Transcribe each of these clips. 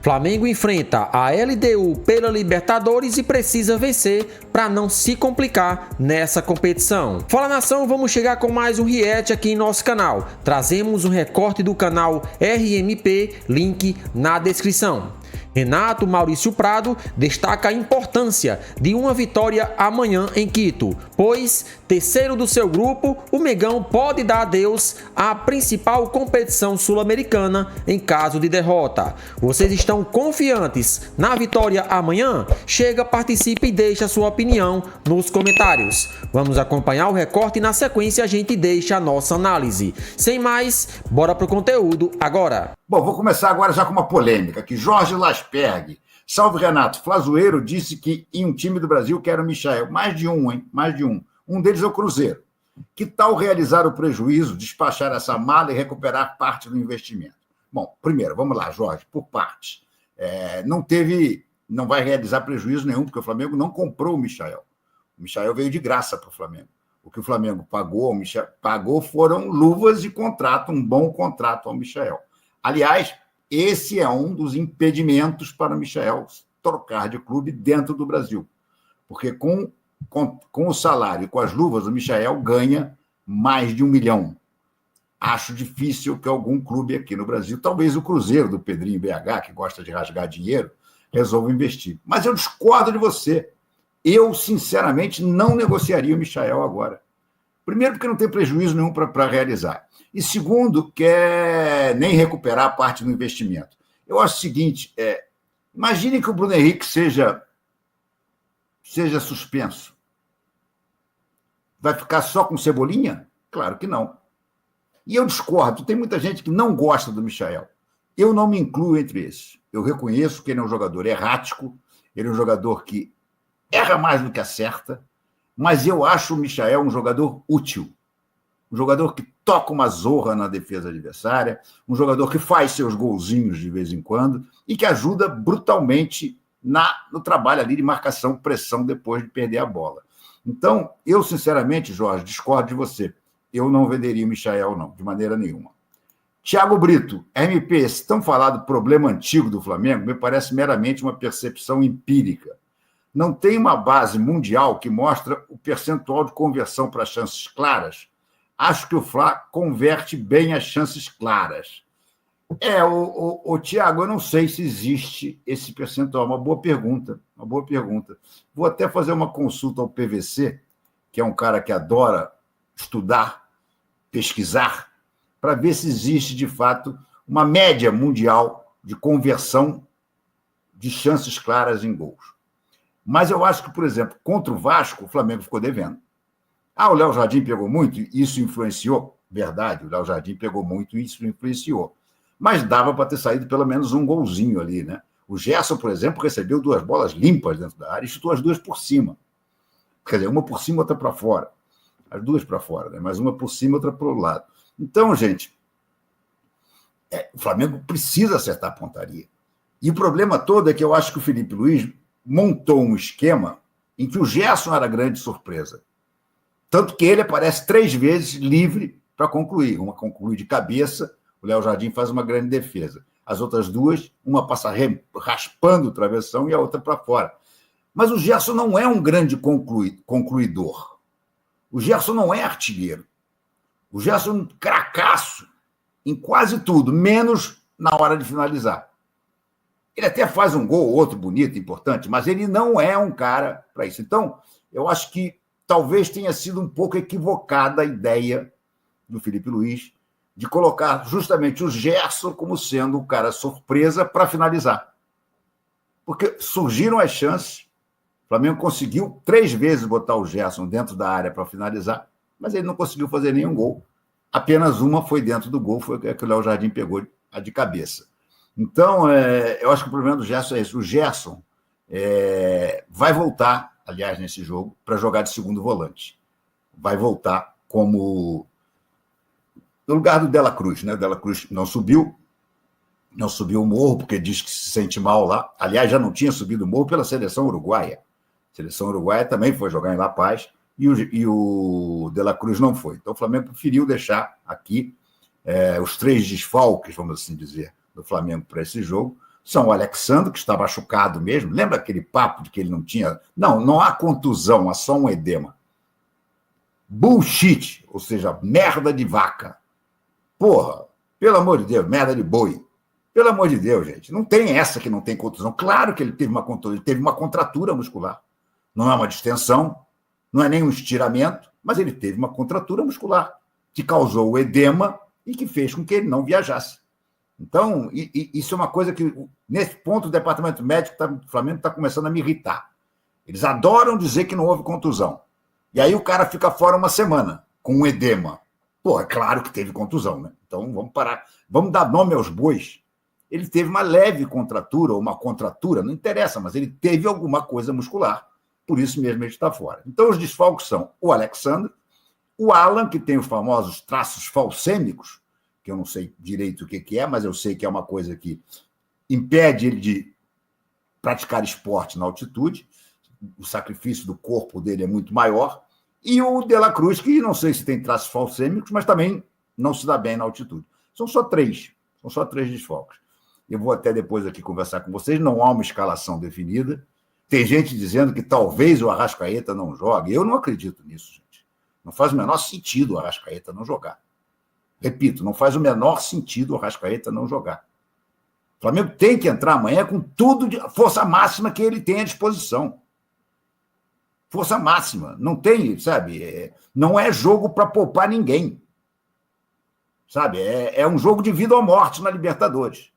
Flamengo enfrenta a LDU pela Libertadores e precisa vencer para não se complicar nessa competição. Fala nação, vamos chegar com mais um react aqui em nosso canal. Trazemos um recorte do canal RMP, link na descrição. Renato Maurício Prado destaca a importância de uma vitória amanhã em Quito, pois, terceiro do seu grupo, o Mengão pode dar adeus à principal competição sul-americana em caso de derrota. Vocês estão confiantes na vitória amanhã? Chega, participe e deixe a sua opinião nos comentários. Vamos acompanhar o recorte e na sequência a gente deixa a nossa análise. Sem mais, bora pro conteúdo agora. Bom, vou começar agora já com uma polêmica, que Jorge Lasperg, salve Renato, Flazoeiro disse que em um time do Brasil quer o Michael. Mais de um, hein? Mais de um. Um deles é o Cruzeiro. Que tal realizar o prejuízo, despachar essa mala e recuperar parte do investimento? Bom, primeiro, vamos lá, Jorge, por partes. Não vai realizar prejuízo nenhum, porque o Flamengo não comprou o Michael. O Michael veio de graça para o Flamengo. O que o Flamengo pagou foram luvas de contrato, um bom contrato ao Michael. Aliás, esse é um dos impedimentos para o Michael trocar de clube dentro do Brasil. Porque com o salário e com as luvas, o Michael ganha mais de 1 milhão. Acho difícil que algum clube aqui no Brasil, talvez o Cruzeiro do Pedrinho BH, que gosta de rasgar dinheiro, resolva investir. Mas eu discordo de você. Eu, sinceramente, não negociaria o Michael agora. Primeiro, porque não tem prejuízo nenhum para realizar. E segundo, quer nem recuperar a parte do investimento. Eu acho o seguinte, imagine que o Bruno Henrique seja suspenso. Vai ficar só com Cebolinha? Claro que não. E eu discordo, tem muita gente que não gosta do Michael. Eu não me incluo entre esses. Eu reconheço que ele é um jogador errático, ele é um jogador que erra mais do que acerta, mas eu acho o Michael um jogador útil. Um jogador que toca uma zorra na defesa adversária, um jogador que faz seus golzinhos de vez em quando e que ajuda brutalmente no trabalho ali de marcação, pressão depois de perder a bola. Então, eu, sinceramente, Jorge, discordo de você. Eu não venderia o Michael, não, de maneira nenhuma. Thiago Brito, MP, esse tão falado problema antigo do Flamengo me parece meramente uma percepção empírica. Não tem uma base mundial que mostra o percentual de conversão para chances claras. Acho que o Fla converte bem as chances claras. Thiago, eu não sei se existe esse percentual. Uma boa pergunta. Vou até fazer uma consulta ao PVC, que é um cara que adora estudar, pesquisar, para ver se existe, de fato, uma média mundial de conversão de chances claras em gols. Mas eu acho que, por exemplo, contra o Vasco, o Flamengo ficou devendo. O Léo Jardim pegou muito, isso influenciou. Verdade, o Léo Jardim pegou muito e isso influenciou. Mas dava para ter saído pelo menos um golzinho ali, né? O Gerson, por exemplo, recebeu 2 bolas limpas dentro da área e chutou as 2 por cima. Quer dizer, uma por cima, outra para fora. As 2 para fora, né? Mas uma por cima, outra para o lado. Então, gente, o Flamengo precisa acertar a pontaria. E o problema todo é que eu acho que o Felipe Luiz montou um esquema em que o Gerson era a grande surpresa. Tanto que ele aparece 3 vezes livre para concluir. Uma conclui de cabeça, o Léo Jardim faz uma grande defesa. As outras 2, uma passa raspando o travessão e a outra para fora. Mas o Gerson não é um grande concluidor. O Gerson não é artilheiro. O Gerson é um cracaço em quase tudo, menos na hora de finalizar. Ele até faz um gol, outro bonito, importante, mas ele não é um cara para isso. Então, eu acho que talvez tenha sido um pouco equivocada a ideia do Felipe Luiz de colocar justamente o Gerson como sendo o cara surpresa para finalizar. Porque surgiram as chances, o Flamengo conseguiu 3 vezes botar o Gerson dentro da área para finalizar, mas ele não conseguiu fazer nenhum gol. Apenas uma foi dentro do gol, foi a que o Léo Jardim pegou a de cabeça. Então, eu acho que o problema do Gerson é isso. O Gerson vai voltar, aliás, nesse jogo, para jogar de segundo volante. Vai voltar como no lugar do Dela Cruz, né? O Dela Cruz não subiu o morro, porque diz que se sente mal lá. Aliás, já não tinha subido o morro pela seleção uruguaia. A seleção uruguaia também foi jogar em La Paz e o Dela Cruz não foi. Então, o Flamengo preferiu deixar aqui os 3 desfalques, vamos assim dizer, do Flamengo para esse jogo, são o Alexandre, que está machucado mesmo. Lembra aquele papo de que ele não tinha... Não há contusão, há só um edema. Bullshit, ou seja, merda de vaca. Porra, pelo amor de Deus, merda de boi. Pelo amor de Deus, gente, não tem essa que não tem contusão. Claro que ele teve uma contusão, ele teve uma contratura muscular. Não é uma distensão, não é nem um estiramento, mas ele teve uma contratura muscular que causou o edema e que fez com que ele não viajasse. Então, isso é uma coisa que, nesse ponto, o departamento médico do Flamengo está começando a me irritar. Eles adoram dizer que não houve contusão. E aí o cara fica fora uma semana com um edema. Pô, é claro que teve contusão, né? Então, vamos parar. Vamos dar nome aos bois. Ele teve uma leve contratura, ou uma contratura, não interessa, mas ele teve alguma coisa muscular. Por isso mesmo ele está fora. Então, os desfalques são o Alexandre, o Alan, que tem os famosos traços falcêmicos, que eu não sei direito o que é, mas eu sei que é uma coisa que impede ele de praticar esporte na altitude. O sacrifício do corpo dele é muito maior. E o De La Cruz, que não sei se tem traços falcêmicos, mas também não se dá bem na altitude. São só três desfalques. Eu vou até depois aqui conversar com vocês. Não há uma escalação definida. Tem gente dizendo que talvez o Arrascaeta não jogue. Eu não acredito nisso, gente. Não faz o menor sentido o Arrascaeta não jogar. Repito, não faz o menor sentido o Arrascaeta não jogar. O Flamengo tem que entrar amanhã com tudo de força máxima que ele tem à disposição. Força máxima. Não tem, sabe? Não é jogo para poupar ninguém. Sabe? É um jogo de vida ou morte na Libertadores.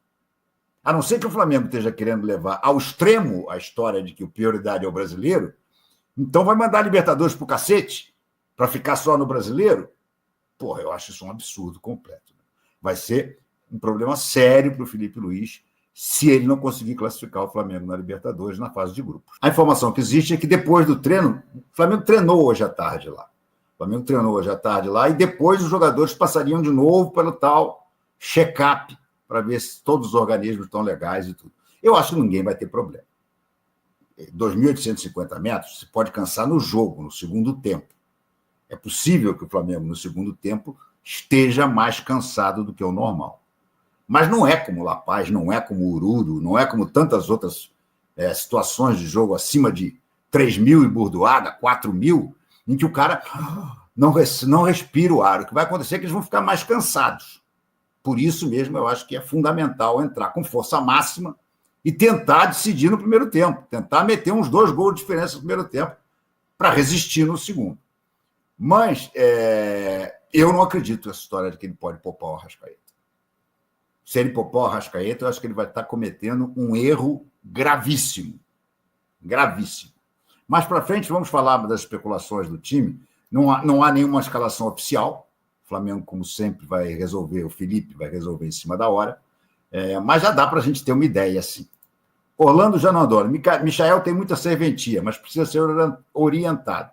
A não ser que o Flamengo esteja querendo levar ao extremo a história de que a prioridade é o brasileiro, então vai mandar a Libertadores pro cacete para ficar só no brasileiro? Porra, eu acho isso um absurdo completo. Vai ser um problema sério para o Felipe Luiz se ele não conseguir classificar o Flamengo na Libertadores na fase de grupos. A informação que existe é que depois do treino, o Flamengo treinou hoje à tarde lá. E depois os jogadores passariam de novo pelo tal check-up para ver se todos os organismos estão legais e tudo. Eu acho que ninguém vai ter problema. 2.850 metros se pode cansar no jogo, no segundo tempo. É possível que o Flamengo, no segundo tempo, esteja mais cansado do que o normal. Mas não é como La Paz, não é como Oruro, não é como tantas outras situações de jogo acima de 3.000 e Burdoada, 4.000, em que o cara não respira o ar. O que vai acontecer é que eles vão ficar mais cansados. Por isso mesmo, eu acho que é fundamental entrar com força máxima e tentar decidir no primeiro tempo, tentar meter uns 2 gols de diferença no primeiro tempo para resistir no segundo. Mas eu não acredito nessa história de que ele pode poupar o Arrascaeta. Se ele poupar o Arrascaeta, eu acho que ele vai estar cometendo um erro gravíssimo. Gravíssimo. Mais para frente, vamos falar das especulações do time. Não há nenhuma escalação oficial. O Flamengo, como sempre, vai resolver, o Felipe vai resolver em cima da hora. Mas já dá para a gente ter uma ideia assim. Orlando já não adora. Michael tem muita serventia, mas precisa ser orientado.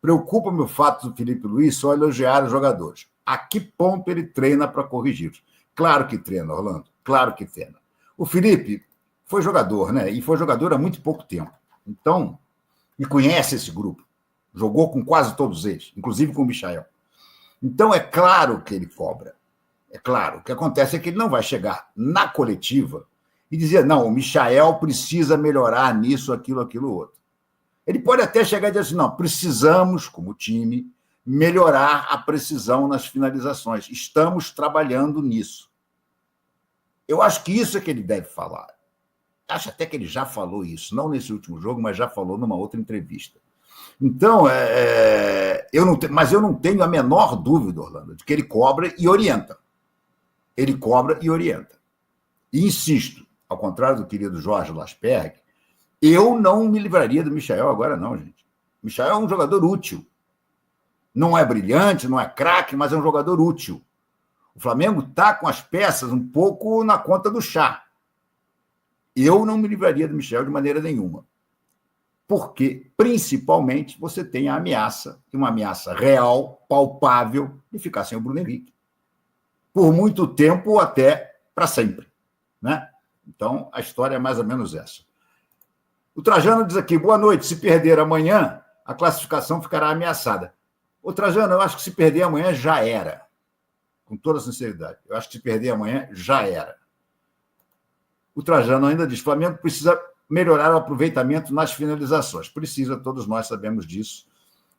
Preocupa-me o fato do Felipe Luiz só elogiar os jogadores. A que ponto ele treina para corrigi-los? Claro que treina, Orlando. Claro que treina. O Felipe foi jogador, né? E foi jogador há muito pouco tempo. Então, e conhece esse grupo. Jogou com quase todos eles, inclusive com o Michael. Então, é claro que ele cobra. É claro. O que acontece é que ele não vai chegar na coletiva e dizer, não, o Michael precisa melhorar nisso, aquilo, outro. Ele pode até chegar e dizer assim, não, precisamos, como time, melhorar a precisão nas finalizações. Estamos trabalhando nisso. Eu acho que isso é que ele deve falar. Acho até que ele já falou isso, não nesse último jogo, mas já falou numa outra entrevista. Então, mas eu não tenho a menor dúvida, Orlando, de que ele cobra e orienta. Ele cobra e orienta. E insisto, ao contrário do querido Jorge Lasperg, eu não me livraria do Michael agora, não, gente. Michael é um jogador útil. Não é brilhante, não é craque, mas é um jogador útil. O Flamengo está com as peças um pouco na conta do chá. Eu não me livraria do Michael de maneira nenhuma. Porque, principalmente, você tem a ameaça, uma ameaça real, palpável, de ficar sem o Bruno Henrique. Por muito tempo ou até para sempre. Né? Então, a história é mais ou menos essa. O Trajano diz aqui, boa noite, se perder amanhã, a classificação ficará ameaçada. Ô, Trajano, eu acho que se perder amanhã já era. Com toda sinceridade. Eu acho que se perder amanhã já era. O Trajano ainda diz: o Flamengo precisa melhorar o aproveitamento nas finalizações. Precisa, todos nós sabemos disso.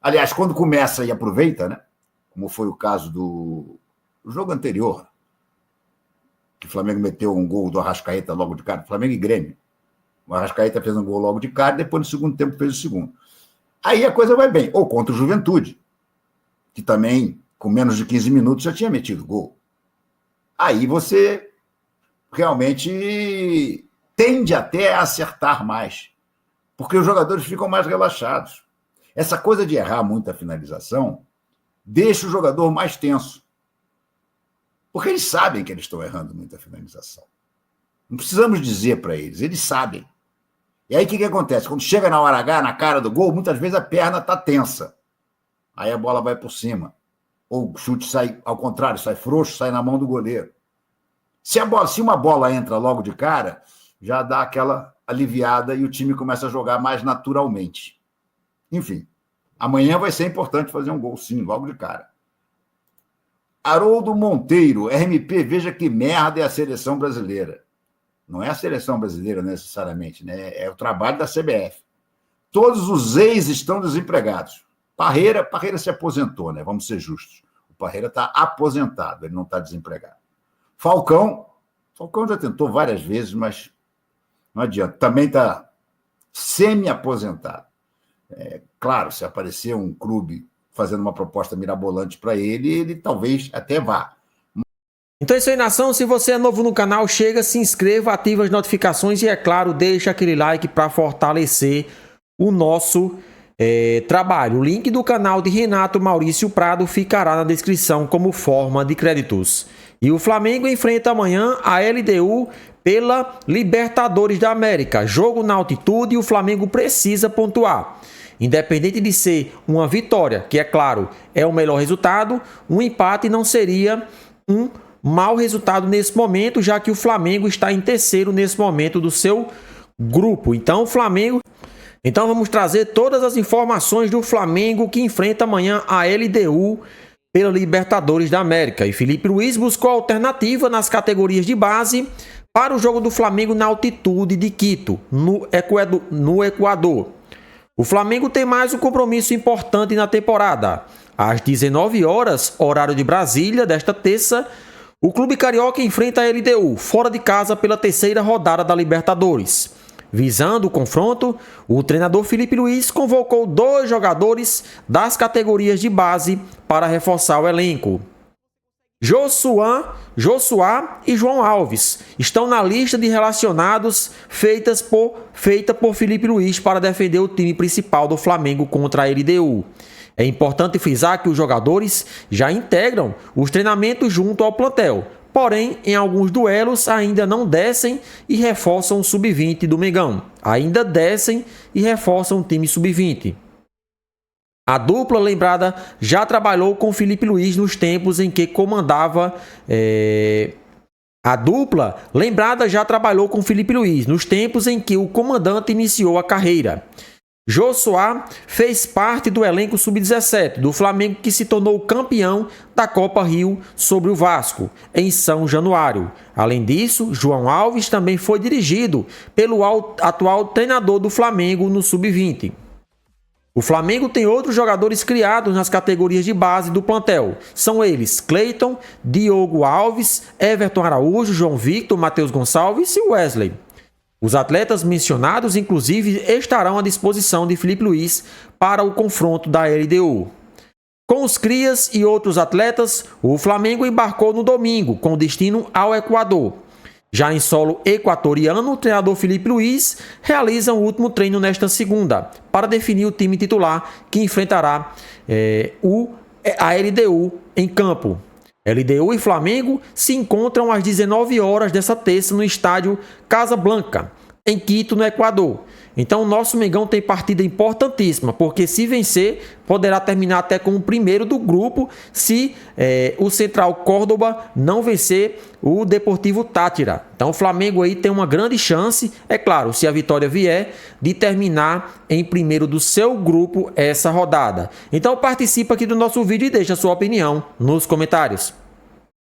Aliás, quando começa e aproveita, né? Como foi o caso do jogo anterior, que o Flamengo meteu um gol do Arrascaeta logo de cara, Flamengo e Grêmio. O Arrascaeta fez um gol logo de cara, depois no segundo tempo fez o segundo. Aí a coisa vai bem. Ou contra o Juventude, que também, com menos de 15 minutos, já tinha metido gol. Aí você realmente tende até a acertar mais, porque os jogadores ficam mais relaxados. Essa coisa de errar muito a finalização deixa o jogador mais tenso, porque eles sabem que eles estão errando muito a finalização. Não precisamos dizer para eles sabem. E aí o que acontece? Quando chega na hora H, na cara do gol, muitas vezes a perna está tensa. Aí a bola vai por cima. Ou o chute sai, ao contrário, sai frouxo, sai na mão do goleiro. Se uma bola entra logo de cara, já dá aquela aliviada e o time começa a jogar mais naturalmente. Enfim, amanhã vai ser importante fazer um gol, sim, logo de cara. Haroldo Monteiro, RMP, veja que merda é a seleção brasileira. Não é a seleção brasileira necessariamente, né? É o trabalho da CBF. Todos os ex estão desempregados. Parreira se aposentou, né? Vamos ser justos. O Parreira está aposentado, ele não está desempregado. Falcão já tentou várias vezes, mas não adianta. Também está semi-aposentado. Claro, se aparecer um clube fazendo uma proposta mirabolante para ele talvez até vá. Então é isso aí, nação. Se você é novo no canal, chega, se inscreva, ativa as notificações e, é claro, deixa aquele like para fortalecer o nosso trabalho. O link do canal de Renato Maurício Prado ficará na descrição como forma de créditos. E o Flamengo enfrenta amanhã a LDU pela Libertadores da América. Jogo na altitude e o Flamengo precisa pontuar. Independente de ser uma vitória, que é claro, é o melhor resultado, um empate não seria um mau resultado nesse momento, já que o Flamengo está em terceiro nesse momento do seu grupo. Então vamos trazer todas as informações do Flamengo que enfrenta amanhã a LDU pela Libertadores da América. E Felipe Luiz buscou alternativa nas categorias de base para o jogo do Flamengo na altitude de Quito, no Equador. O Flamengo tem mais um compromisso importante na temporada. Às 19 horas, horário de Brasília, desta terça, o Clube Carioca enfrenta a LDU, fora de casa pela terceira rodada da Libertadores. Visando o confronto, o treinador Felipe Luiz convocou 2 jogadores das categorias de base para reforçar o elenco. Josuá e João Alves estão na lista de relacionados feita por Felipe Luiz para defender o time principal do Flamengo contra a LDU. É importante frisar que os jogadores já integram os treinamentos junto ao plantel, porém, em alguns duelos ainda não descem e reforçam o sub-20 do Mengão. Ainda descem e reforçam o time sub-20. A dupla lembrada já trabalhou com Felipe Luiz nos tempos em que comandava... A dupla lembrada já trabalhou com Felipe Luiz nos tempos em que o comandante iniciou a carreira. Josuá fez parte do elenco sub-17 do Flamengo que se tornou campeão da Copa Rio sobre o Vasco, em São Januário. Além disso, João Alves também foi dirigido pelo atual treinador do Flamengo no sub-20. O Flamengo tem outros jogadores criados nas categorias de base do plantel. São eles Cleiton, Diogo Alves, Everton Araújo, João Victor, Matheus Gonçalves e Wesley. Os atletas mencionados, inclusive, estarão à disposição de Felipe Luiz para o confronto da LDU. Com os crias e outros atletas, o Flamengo embarcou no domingo, com destino ao Equador. Já em solo equatoriano, o treinador Felipe Luiz realiza o último treino nesta segunda, para definir o time titular que enfrentará a LDU em campo. LDU e Flamengo se encontram às 19 horas dessa terça no estádio Casablanca, em Quito, no Equador. Então o nosso Mengão tem partida importantíssima, porque se vencer, poderá terminar até como o primeiro do grupo se o Central Córdoba não vencer o Deportivo Táchira. Então o Flamengo aí tem uma grande chance, é claro, se a vitória vier, de terminar em primeiro do seu grupo essa rodada. Então participa aqui do nosso vídeo e deixa a sua opinião nos comentários.